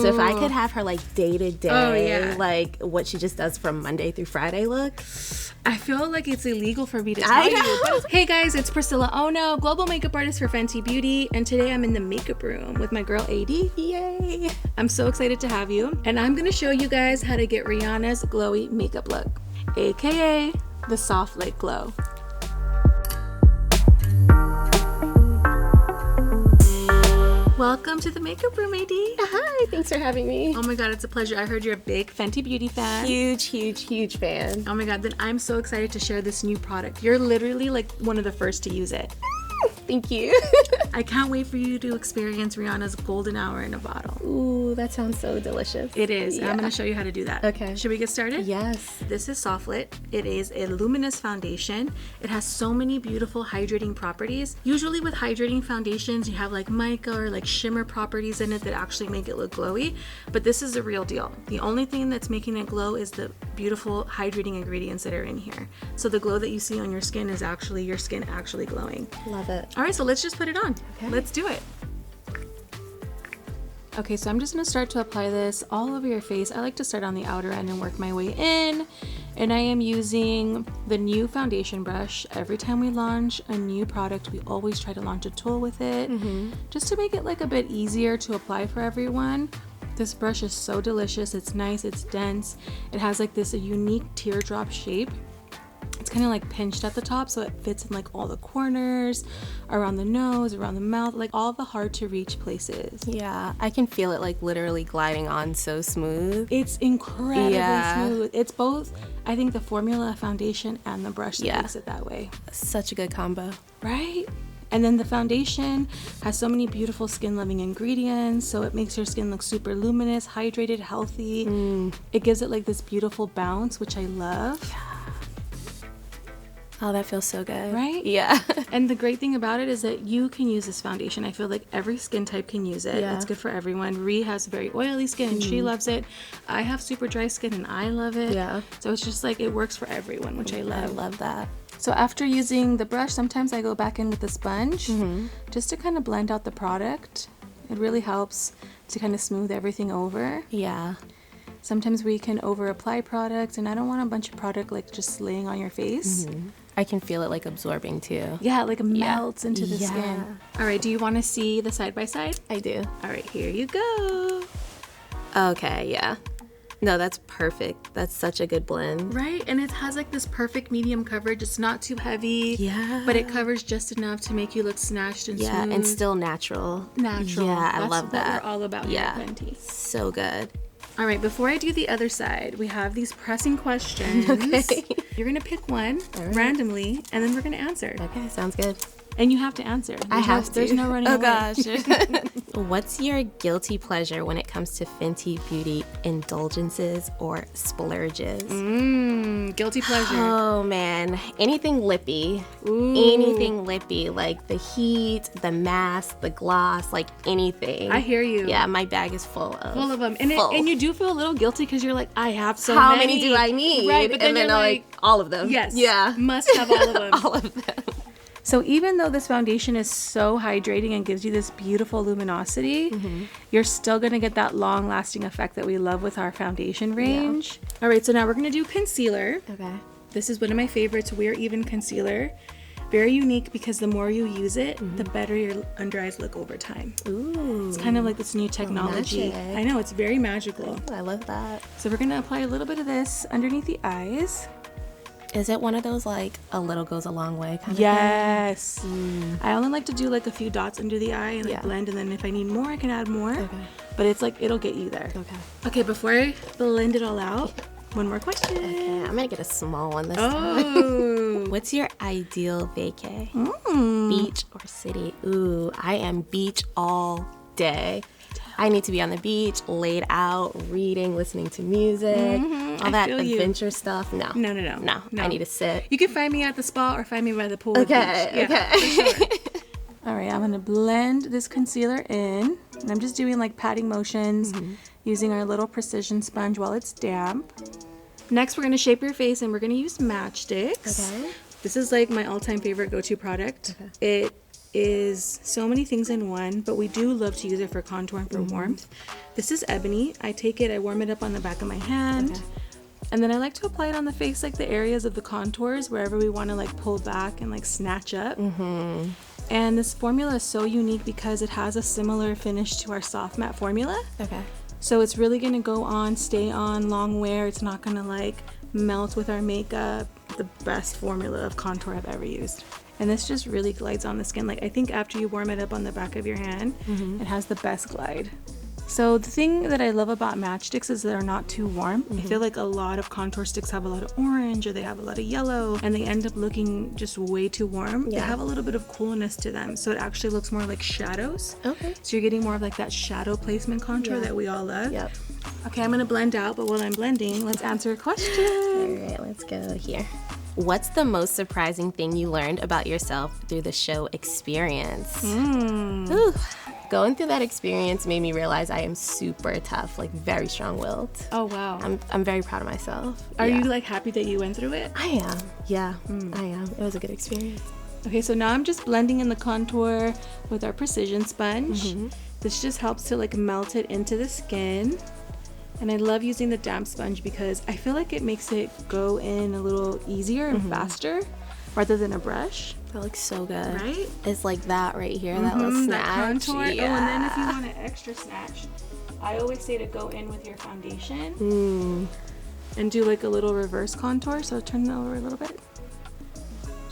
So if I could have her like day to day, yeah. like what she just does from Monday through Friday look. I feel like it's illegal for me to tell you. But hey guys, it's Priscilla Ono, global makeup artist for Fenty Beauty, and today I'm in the makeup room with my girl AD. Yay! I'm so excited to have you, and I'm gonna show you guys how to get Rihanna's glowy makeup look, aka the soft light glow. Welcome to the makeup room, AD. Hi, thanks for having me. Oh my god, it's a pleasure. I heard you're a big Fenty Beauty fan. Huge fan. Oh my god, then I'm so excited to share this new product. You're literally like one of the first to use it. Thank you. I can't wait for you to experience Rihanna's golden hour in a bottle. Ooh, that sounds so delicious. It is. And I'm going to show you how to do that. Okay. Should we get started? Yes. This is Soft Lit. It is a luminous foundation. It has so many beautiful hydrating properties. Usually with hydrating foundations, you have like mica or like shimmer properties in it that actually make it look glowy. But this is the real deal. The only thing that's making it glow is the beautiful hydrating ingredients that are in here. So the glow that you see on your skin is actually your skin actually glowing. Love it. All right, so let's just put it on. Okay. Let's do it. Okay, so I'm just gonna start to apply this all over your face. I like to start on the outer end and work my way in. And I am using the new foundation brush. Every time we launch a new product, we always try to launch a tool with it, just to make it like a bit easier to apply for everyone. This brush is so delicious. It's nice, it's dense. It has like this unique teardrop shape. It's kind of like pinched at the top, so it fits in like all the corners, around the nose, around the mouth, like all the hard to reach places. Yeah, I can feel it like literally gliding on so smooth. It's incredibly smooth. It's both, I think, the formula foundation and the brush that makes it that way. Such a good combo. Right? And then the foundation has so many beautiful skin loving ingredients, so it makes your skin look super luminous, hydrated, healthy. It gives it like this beautiful bounce, which I love. Oh, that feels so good. Right? Yeah. And the great thing about it is that you can use this foundation. I feel like every skin type can use it. Yeah. It's good for everyone. Rhi has very oily skin and she loves it. I have super dry skin and I love it. Yeah. So it's just like it works for everyone, which I love. I love that. So after using the brush, sometimes I go back in with the sponge just to kind of blend out the product. It really helps to kind of smooth everything over. Yeah. Sometimes we can over apply product, and I don't want a bunch of product like just laying on your face. I can feel it like absorbing too. Yeah, like melts into the skin. All right, do you want to see the side by side? I do. All right, here you go. Okay, yeah. No, that's perfect. That's such a good blend. Right, and it has like this perfect medium coverage. It's not too heavy. Yeah. But it covers just enough to make you look snatched and smooth. And still natural. Natural. Yeah, I That's love that. what we're all about here at Fenty. So good. All right, before I do the other side, we have these pressing questions. Okay. You're gonna pick one randomly, and then we're gonna answer. Okay, sounds good. And you have to answer. I have to. There's no running away. gosh. What's your guilty pleasure when it comes to Fenty Beauty indulgences or splurges? Guilty pleasure. Oh man, anything lippy. Ooh. Anything lippy, like the heat, the mask, the gloss, like anything. I hear you. Yeah, my bag is full of them. And and you do feel a little guilty because you're like, I have so How many. many do I need? Right, but then and then you're like all of them. Yes. Yeah. Must have all of them. All of them. So even though this foundation is so hydrating and gives you this beautiful luminosity, you're still going to get that long lasting effect that we love with our foundation range. Yeah. All right, so now we're going to do concealer. Okay. This is one of my favorites, Wear Even Concealer. Very unique because the more you use it, the better your under eyes look over time. Ooh. It's kind of like this new technology. Magic. I know, it's very magical. I love that. So we're going to apply a little bit of this underneath the eyes. Is it one of those like a little goes a long way kind of Yes. I only like to do like a few dots under the eye and like blend, and then if I need more, I can add more. Okay. But it's like, it'll get you there. Okay. Okay, before I blend it all out, one more question. Okay, I'm gonna get a small one this time. Oh. What's your ideal vacay? Beach or city? Ooh, I am beach all day. I need to be on the beach, laid out, reading, listening to music, all that adventure stuff. No. No. I need to sit. You can find me at the spa or find me by the pool. Okay, beach. okay. For sure. All right, I'm gonna blend this concealer in, and I'm just doing like patting motions using our little precision sponge while it's damp. Next, we're gonna shape your face, and we're gonna use matchsticks. Okay. This is like my all-time favorite go-to product. Okay. It is so many things in one, but we do love to use it for contour and for warmth. This is Ebony. I take it, I warm it up on the back of my hand. Okay. And then I like to apply it on the face, like the areas of the contours, wherever we want to like pull back and like snatch up. And this formula is so unique because it has a similar finish to our soft matte formula. Okay. So it's really gonna go on, stay on, long wear. It's not gonna like melt with our makeup. The best formula of contour I've ever used. And this just really glides on the skin. Like I think after you warm it up on the back of your hand, it has the best glide. So the thing that I love about matchsticks is they're not too warm. I feel like a lot of contour sticks have a lot of orange or they have a lot of yellow and they end up looking just way too warm. They have a little bit of coolness to them. So it actually looks more like shadows. Okay. So you're getting more of like that shadow placement contour that we all love. Yep. Okay, I'm gonna blend out, but while I'm blending, let's answer a question. All right, let's go here. What's the most surprising thing you learned about yourself through the show experience? Ooh. Going through that experience made me realize I am super tough, like very strong-willed. Oh wow. I'm very proud of myself. Are you like happy that you went through it? I am. Yeah, I am. It was a good experience. Okay, so now I'm just blending in the contour with our precision sponge. This just helps to like melt it into the skin. And I love using the damp sponge because I feel like it makes it go in a little easier and faster rather than a brush. That looks so good. Right? It's like that right here, that little snatch. That contour. Yeah. Oh, and then if you want an extra snatch, I always say to go in with your foundation and do like a little reverse contour. So turn that over a little bit.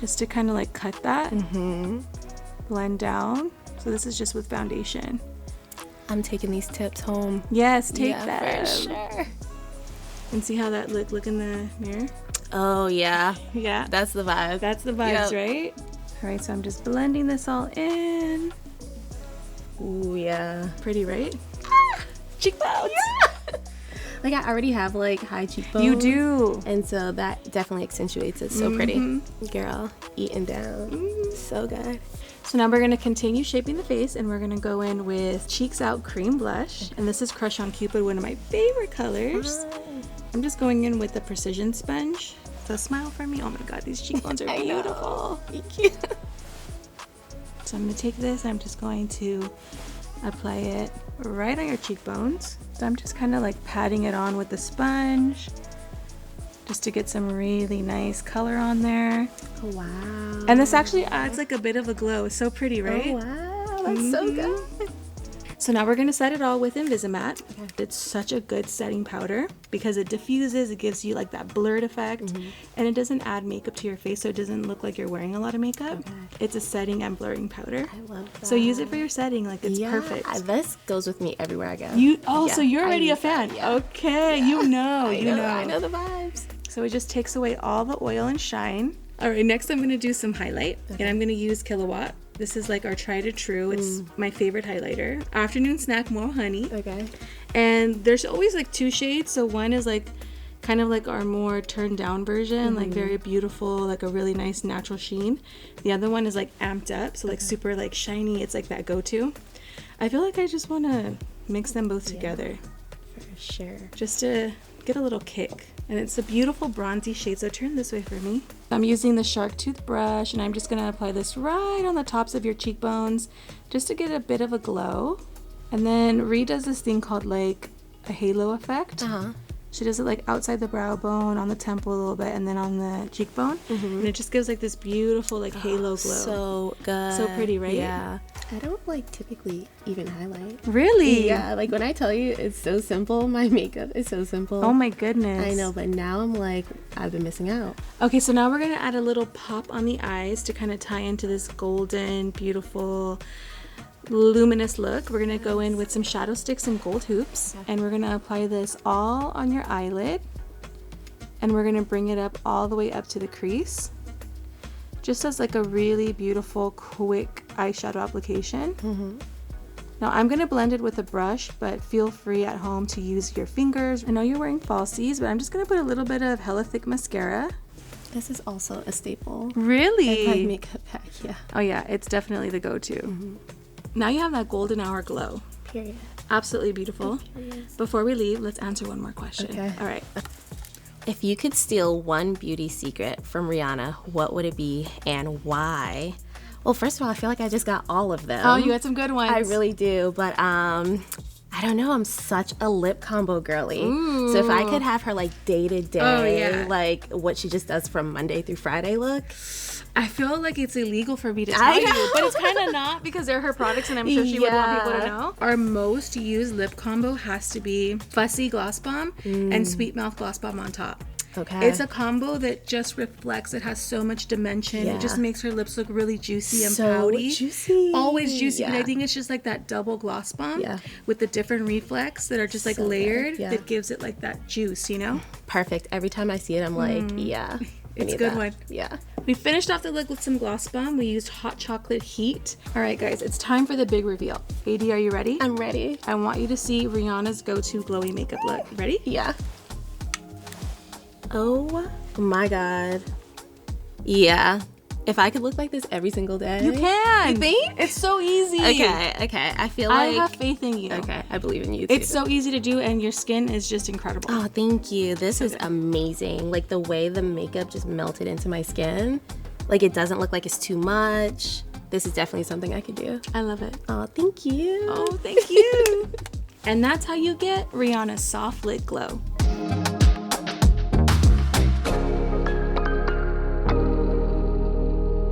Just to kind of like cut that. Blend down. So this is just with foundation. I'm taking these tips home. Yes, take that. For sure. And see how that look in the mirror? Oh, yeah. Yeah. That's the vibe. That's the vibes, right? All right, so I'm just blending this all in. Ooh, yeah. Pretty, right? Cheekbones. Yeah. Like I already have like high cheekbones. You do. And so that definitely accentuates it. So pretty. Girl, eating down. So good. So now we're going to continue shaping the face and we're going to go in with Cheeks Out Cream Blush. And this is Crush on Cupid, one of my favorite colors. I'm just going in with the precision sponge. So smile for me. Oh my god, these cheekbones are beautiful. So I'm going to take this and I'm just going to apply it right on your cheekbones. So I'm just kind of like patting it on with the sponge just to get some really nice color on there. Oh, wow. And this actually adds like a bit of a glow. It's so pretty, right? Oh, wow. That's so good. So now we're going to set it all with Invisimatte. It's such a good setting powder because it diffuses, it gives you like that blurred effect, and it doesn't add makeup to your face so it doesn't look like you're wearing a lot of makeup. It's a setting and blurring powder. I love that. So use it for your setting, like it's perfect. This goes with me everywhere I go. So you're already a fan. Okay, you know. I know the vibes. So it just takes away all the oil and shine. All right, next I'm going to do some highlight, and I'm going to use Kilowatt. This is like our tried and true. It's my favorite highlighter. Afternoon Snack More Honey. Okay. And there's always like two shades. So one is like kind of like our more turned down version, like very beautiful, like a really nice natural sheen. The other one is like amped up, so like super like shiny. It's like that go-to. I feel like I just want to mix them both together. For sure. Just to get a little kick. And it's a beautiful bronzy shade, so turn this way for me. I'm using the Shark Tooth brush and I'm just gonna apply this right on the tops of your cheekbones just to get a bit of a glow. And then Rhi does this thing called like a halo effect. She does it like outside the brow bone, on the temple a little bit, and then on the cheekbone. And it just gives like this beautiful like halo glow. So good. So pretty, right? Yeah. I don't like typically even highlight. Really? Yeah, like when I tell you it's so simple, my makeup is so simple. Oh my goodness. I know, but now I'm like, I've been missing out. Okay, so now we're gonna add a little pop on the eyes to kind of tie into this golden, beautiful, luminous look. We're gonna go in with some shadow sticks and gold hoops, and we're gonna apply this all on your eyelid, and we're gonna bring it up all the way up to the crease, just as like a really beautiful, quick eyeshadow application. Now I'm gonna blend it with a brush, but feel free at home to use your fingers. I know you're wearing falsies, but I'm just gonna put a little bit of hella thick mascara. This is also a staple. Really? In my makeup bag, yeah. Oh yeah, it's definitely the go-to. Now you have that golden hour glow. Period. Absolutely beautiful. Before we leave, let's answer one more question. Okay. All right. If you could steal one beauty secret from Rihanna, what would it be and why? Well, first of all, I feel like I just got all of them. Oh, you had some good ones. I really do, but I don't know. I'm such a lip combo girly. Ooh. So if I could have her like day to day, Oh, yeah. like what she just does from Monday through Friday look. I feel like it's illegal for me to tell you, but it's kind of not because they're her products and I'm sure she would want people to know. Our most used lip combo has to be Fussy Gloss Bomb and Sweet Mouth Gloss Bomb on top. Okay. It's a combo that just reflects. It has so much dimension. Yeah. It just makes her lips look really juicy and So pouty. juicy. Always juicy. Yeah. And I think it's just like that double gloss bomb with the different reflex that are just like So layered good. Yeah. that gives it like that juice, you know? Perfect. Every time I see it, I'm like, yeah. It's a good one. Yeah. We finished off the look with some gloss bomb. We used hot chocolate heat. All right, guys, it's time for the big reveal. AD, are you ready? I'm ready. I want you to see Rihanna's go-to glowy makeup look. Ready? Yeah. Oh my God. Yeah. If I could look like this every single day. You can. You think? It's so easy. Okay. I feel I like. have faith in you. Okay, I believe in you too. It's so easy to do and your skin is just incredible. Oh, thank you. This is amazing. Like the way the makeup just melted into my skin. Like it doesn't look like it's too much. This is definitely something I could do. I love it. Oh, thank you. Oh, thank you. And that's how you get Rihanna's soft lid glow.